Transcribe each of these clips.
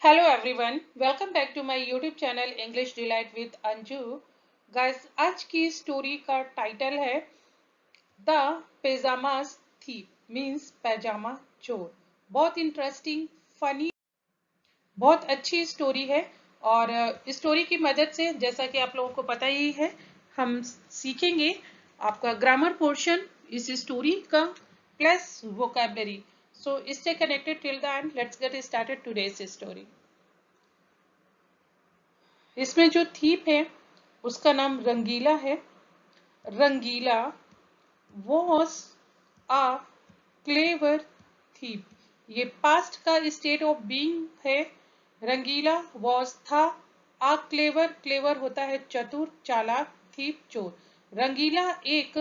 Hello everyone, welcome back to my YouTube channel English Delight with Anju. Guys, आज की story का title है the pyjamas thief means पैजामा चोर। बहुत इंटरेस्टिंग, फनी, बहुत अच्छी स्टोरी है। और स्टोरी की मदद से, जैसा कि आप लोगों को पता ही है, हम सीखेंगे आपका ग्रामर पोर्शन इस स्टोरी का plus vocabulary. So stay connected till the end. Let's get started today's story. इसमें जो थीप है उसका नाम रंगीला है। रंगीला वॉज अ क्लेवर थीप। ये पास्ट का स्टेट ऑफ बीइंग है। रंगीला वॉज था। अ क्लेवर, क्लेवर होता है चतुर, चालाक, थीप चोर। रंगीला एक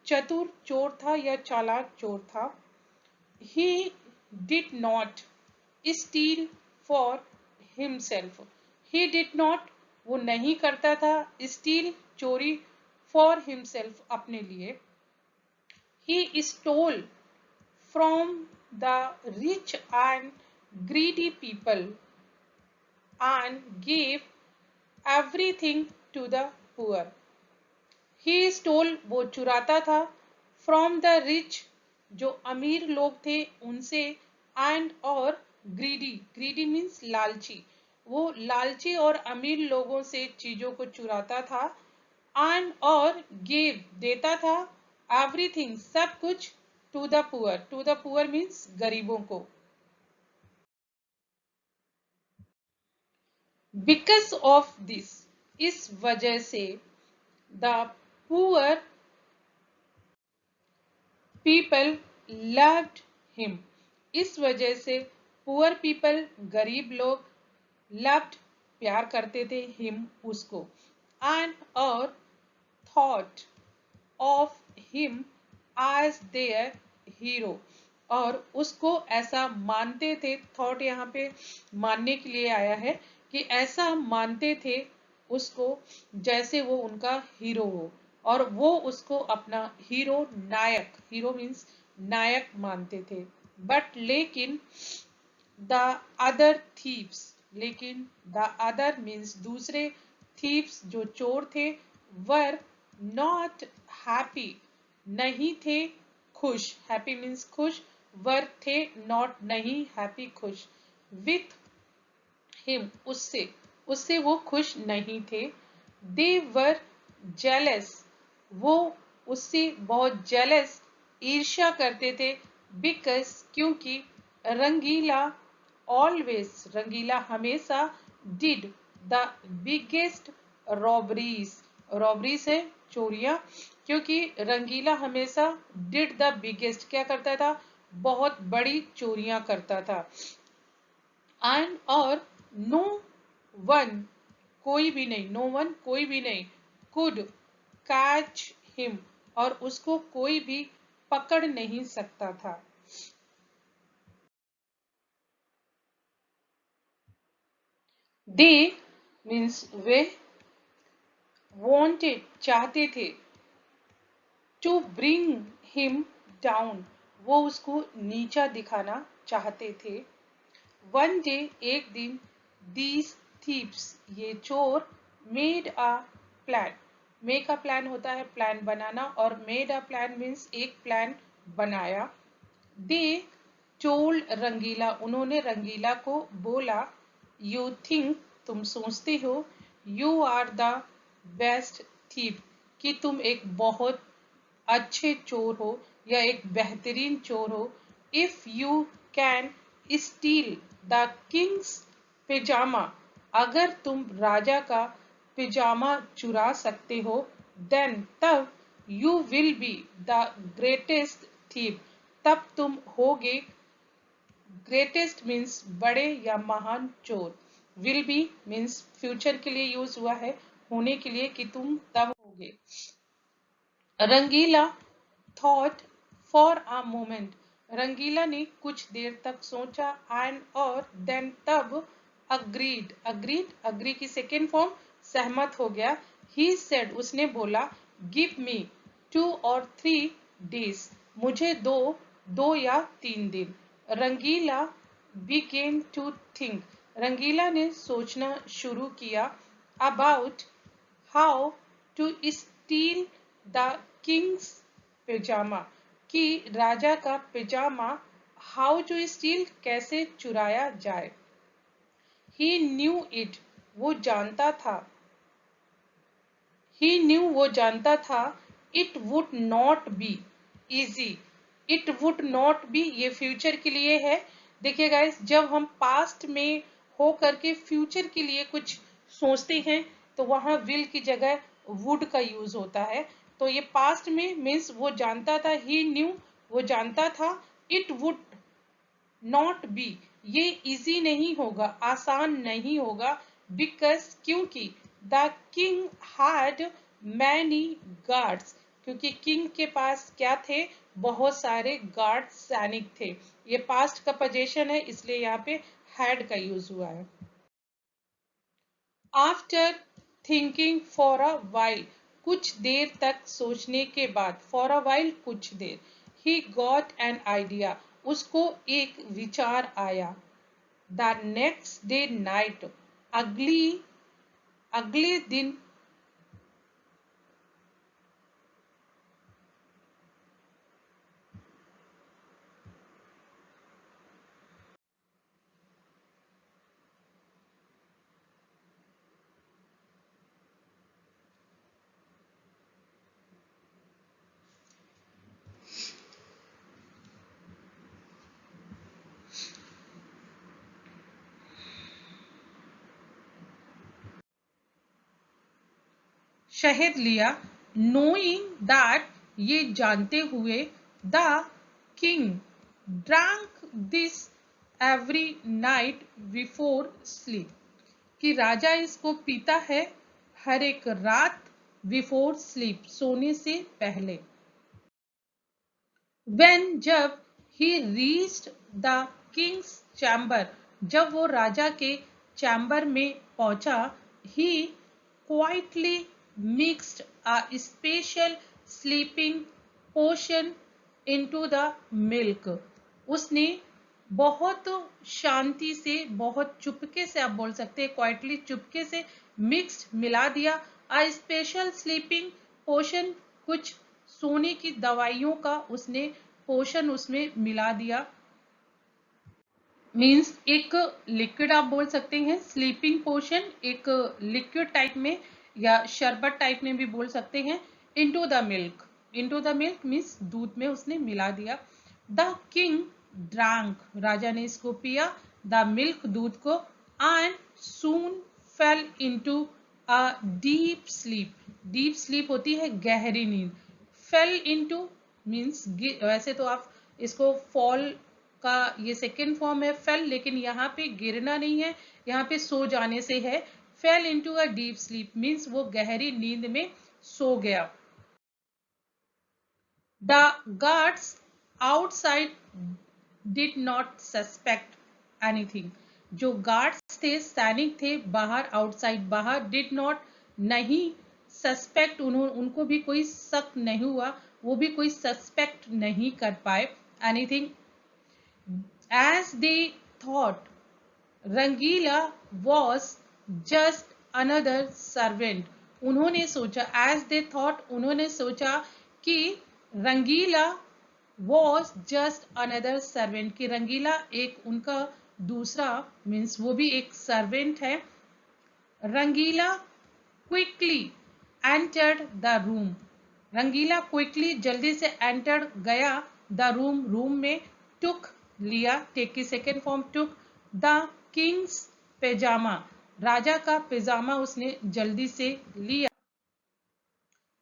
चतुर चोर था या चालाक चोर था। He did not steel for himself. He did not, वो नहीं करता था, स्टील चोरी, फॉर हिमसेल्फ अपने लिए। He stole from the rich and greedy people and gave everything to the poor. He stole, वो चुराता था, फ्रॉम द रिच, जो अमीर लोग थे उनसे, एंड और ग्रीडी, ग्रीडी मीन्स लालची, वो लालची और अमीर लोगों से चीजों को चुराता था। एंड और गिव, देता था, एवरीथिंग, सब कुछ, to the poor, to the poor means गरीबों को। बिकॉज ऑफ दिस, इस वजह से, the poor people loved him, इस वजह से पुअर पीपल, गरीब लोग, लव्ड, प्यार करते थे, हिम, उसको, एंड और thought of him as their hero, और उसको ऐसा मानते थे। थॉट यहाँ पे मानने के लिए आया है कि ऐसा मानते थे उसको जैसे वो उनका हीरो हो, और वो उसको अपना हीरो, नायक, हीरो मीन्स नायक मानते थे। बट लेकिन द अदर थीव्स, लेकिन द अदर मीन्स दूसरे, थीव्स जो चोर थे, वर नॉट हैप्पी, नहीं थे खुश, हैप्पी मीन्स खुश, वर थे, नॉट नहीं, हैप्पी खुश, विथ हिम, उससे, उससे वो खुश नहीं थे। दे वर जेलस, वो उससे बहुत जेलस, ईर्ष्या करते थे। बिकॉज, क्योंकि रंगीला ऑलवेज, रंगीला हमेशा, did the biggest robberies, robberies है चोरियां, क्योंकि रंगीला हमेशा डिड द बिगेस्ट, क्या करता था, बहुत बड़ी चोरियां करता था। एंड और नो वन, कोई भी नहीं, नो वन, कोई भी नहीं, कुड कैच हिम, और उसको कोई भी पकड़ नहीं सकता था। दे मीन्स वे, वांटेड, चाहते थे, टू ब्रिंग हिम डाउन, वो उसको नीचा दिखाना चाहते थे। वन डे, एक दिन, दीज थीव्स, ये चोर, made a plan, make a plan होता है प्लान बनाना, और मेड अ प्लान मीन्स एक प्लान बनाया। दे टोल्ड रंगीला, उन्होंने रंगीला को बोला, यू थिंक, तुम सोचते हो, you are the best thief, कि तुम एक बहुत अच्छे चोर हो या एक बेहतरीन चोर हो। If you can steel the king's pyjama, अगर तुम राजा का पिजामा चुरा सकते हो, देन, तब, you will be the greatest thief, तब तुम होगे, ग्रेटेस्ट मीन्स बड़े या महान चोर, विल बी मीन्स फ्यूचर के लिए यूज हुआ है, होने के लिए, कि तुम तब होगे। रंगीला थॉट फॉर अ मोमेंट, रंगीला ने कुछ देर तक सोचा, एंड और देन, तब, अग्रीड, अग्रीड, अग्री की सेकेंड फॉर्म, सहमत हो गया। ही सेड, उसने बोला, गिव मी 2 or 3 days, मुझे दो, 2 या 3 दिन। Rangeela began to think, Rangeela ने सोचना शुरू किया about how to steal the king's pyjama, कि राजा का पिजामा हाउ टू स्टील कैसे चुराया जाए। ही न्यू इट, वो जानता था। ही न्यू, वो जानता था। It would not be easy, it would not be, ये फ्यूचर के लिए है। देखिए गाइस, जब हम पास्ट में हो करके फ्यूचर के लिए कुछ सोचते हैं तो वहां विल की जगह वुड का यूज होता है। तो ये पास्ट में मीन्स वो जानता था, ही न्यू, वो जानता था। इट वुड नॉट बी, ये इजी नहीं होगा, आसान नहीं होगा। बिकॉज, क्योंकि the king had many guards, क्योंकि किंग के पास क्या थे, बहुत सारे गार्ड सैनिक थे। ये पास्ट का पोजीशन है इसलिए यहाँ पे हैड का यूज हुआ है। After thinking for a while, कुछ देर तक सोचने के बाद, फॉर अ वाइल कुछ देर, ही गॉट एन आइडिया, उसको एक विचार आया। द नेक्स्ट डे नाइट, अगले दिन शहद लिया। नोइंग दैट, ये जानते हुए, the king drank this every night before sleep, कि राजा इसको पीता है हर एक रात, बिफोर स्लीप, सोने से पहले। When, जब he reached the king's chamber, जब वो राजा के चैम्बर में पहुंचा, he quietly mixed a special sleeping potion into the milk, उसने बहुत शांति से, बहुत चुपके से, आप बोल सकते हैं क्वाइटली, चुपके से मिक्स्ड, मिला दिया। अ स्पेशल स्लीपिंग पोशन, कुछ सोने की दवाइयों का उसने पोशन उसमें मिला दिया। मीन्स एक लिक्विड आप बोल सकते हैं, स्लीपिंग पोशन एक लिक्विड टाइप में या शरबत टाइप में भी बोल सकते हैं। Into the milk, into the milk means दूध में उसने मिला दिया। द किंग ड्रैंक, राजा ने इसको पिया, द मिल्क, दूध को, and soon fail into a deep sleep, deep sleep होती है गहरी नींद। फेल इनटू मीन्स, वैसे तो आप इसको फॉल का ये सेकेंड फॉर्म है फेल, लेकिन यहाँ पे गिरना नहीं है, यहाँ पे सो जाने से है। Fail into a deep sleep means वो गहरी नींद में सो गया। The guards outside did not suspect anything, जो गार्ड्स थे, सैनिक थे बाहर, आउटसाइड बाहर, डिड नॉट नहीं, सस्पेक्ट, उनको भी कोई शक नहीं हुआ, वो भी कोई सस्पेक्ट नहीं कर पाए anything. As they thought, Rangila was just another servant. उन्होंने सोचा, as they thought, उन्होंने सोचा कि रंगीला was just another servant, कि रंगीला एक उनका दूसरा मीन्स वो भी एक सर्वेंट है। Rangila quickly entered the room, Rangila quickly जल्दी से एंटर गया द रूम, रूम में, टुक लिया, टेक की second form took, the king's pyjama, राजा का पैजामा उसने जल्दी से लिया,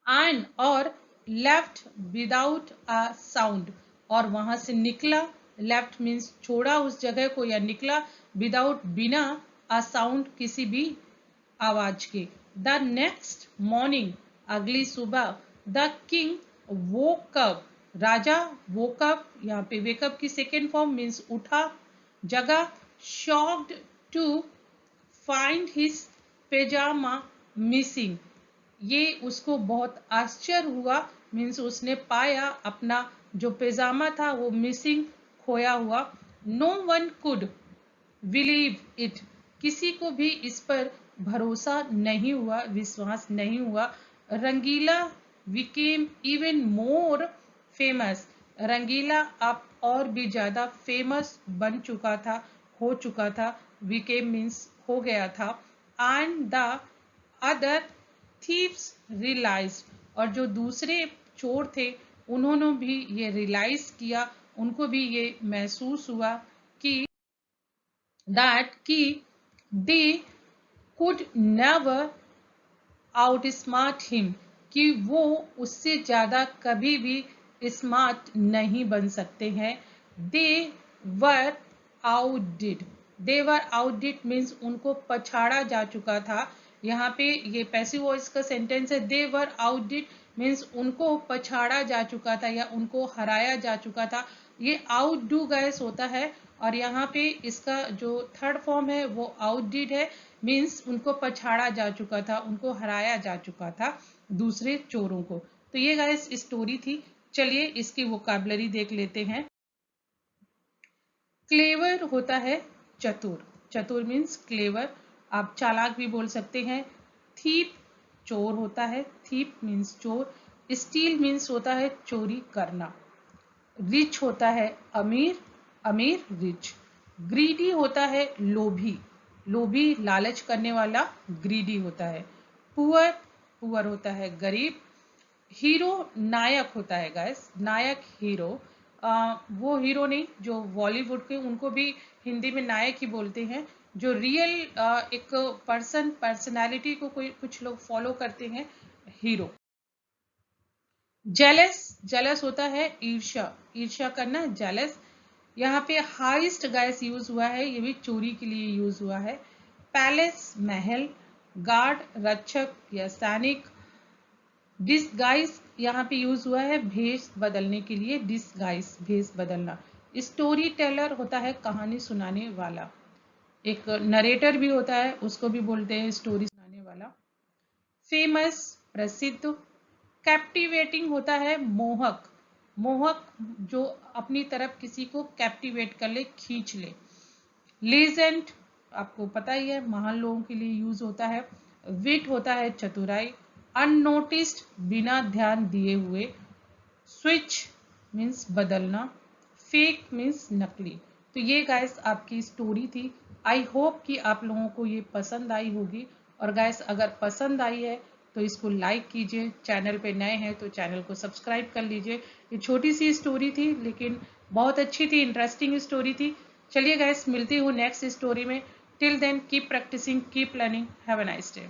एंड और लेफ्ट विदाउट अ साउंड, और वहां से निकला, लेफ्ट मीन्स छोड़ा उस जगह को या निकला, विदाउट बिना, अ साउंड किसी भी आवाज के। द नेक्स्ट मॉर्निंग, अगली सुबह, द किंग वोक अप, राजा वोक अप, यहाँ पे वेकअप की सेकेंड फॉर्म मीन्स उठा, जगह, shocked to find his pyjama missing, ये उसको बहुत आश्चर्य हुआ, मीन्स उसने पाया अपना जो पैजामा था वो मिसिंग, खोया हुआ। No one could believe it, किसी को भी इस पर भरोसा नहीं हुआ, विश्वास नहीं हुआ। रंगीला became even more famous। रंगीला अब और भी ज्यादा फेमस बन चुका था, हो चुका था। became means हो गया था। and the other thieves realized, और जो दूसरे चोर थे उन्होंने भी ये रियलाइज किया, उनको भी ये महसूस हुआ कि they could never outsmart him, कि वो उससे ज्यादा कभी भी स्मार्ट नहीं बन सकते हैं। दे वर आउटडिड। दे वर आउटडिड मीन्स उनको पछाड़ा जा चुका था। यहाँ पे ये पैसिव वॉइस का सेंटेंस है। दे वर आउटडिड मीन्स उनको पछाड़ा जा चुका था या उनको हराया जा चुका था। ये आउट डू गाइस होता है और यहाँ पे इसका जो थर्ड फॉर्म है वो आउटडिड है, मीन्स उनको पछाड़ा जा चुका था, उनको हराया जा चुका था दूसरे चोरों को। तो ये गाइस स्टोरी थी। चलिए इसकी वोकैबुलरी देख लेते हैं। क्लेवर होता है चतुर। चतुर मीन्स क्लेवर, आप चालाक भी बोल सकते हैं। थीप चोर होता है, थीप मीन्स चोर। स्टील मीन्स होता है चोरी करना। रिच होता है अमीर, अमीर रिच। ग्रीडी होता है लोभी, लोभी लालच करने वाला ग्रीडी होता है। पुअर, पुअर होता है गरीब। हीरो नायक होता है गाइस, नायक हीरो। वो हीरो नहीं जो बॉलीवुड के, उनको भी हिंदी में नायक ही बोलते हैं। जो रियल एक पर्सनालिटी को कोई कुछ लोग फॉलो करते हैं, हीरो। जेलस, जेलस होता है ईर्ष्या, ईर्ष्या करना जेलस। यहाँ पे हाइस्ट गाइस यूज हुआ है, ये भी चोरी के लिए यूज हुआ है। पैलेस महल, गार्ड रक्षक या सैनिक। डिसगाइज यहाँ पे यूज हुआ है भेष बदलने के लिए, डिसगाइज भेष बदलना। स्टोरी टेलर होता है कहानी सुनाने वाला। एक नरेटर भी होता है, उसको भी बोलते हैं स्टोरी सुनाने वाला। फेमस प्रसिद्ध। कैप्टिवेटिंग होता है मोहक, मोहक जो अपनी तरफ किसी को कैप्टिवेट कर ले, खींच ले। लीजेंड आपको पता ही है, महान लोगों के लिए यूज होता है। विट होता है चतुराई। अननोटिस्ड बिना ध्यान दिए हुए। स्विच मीन्स बदलना। फेक मीन्स नकली। तो ये गाइस आपकी स्टोरी थी। आई होप कि आप लोगों को ये पसंद आई होगी। और गाइस अगर पसंद आई है तो इसको लाइक कीजिए, चैनल पे नए हैं तो चैनल को सब्सक्राइब कर लीजिए। ये छोटी सी स्टोरी थी लेकिन बहुत अच्छी थी, इंटरेस्टिंग स्टोरी थी। चलिए गाइस मिलती हूँ नेक्स्ट स्टोरी में। Till then keep practising, keep learning, have a nice day.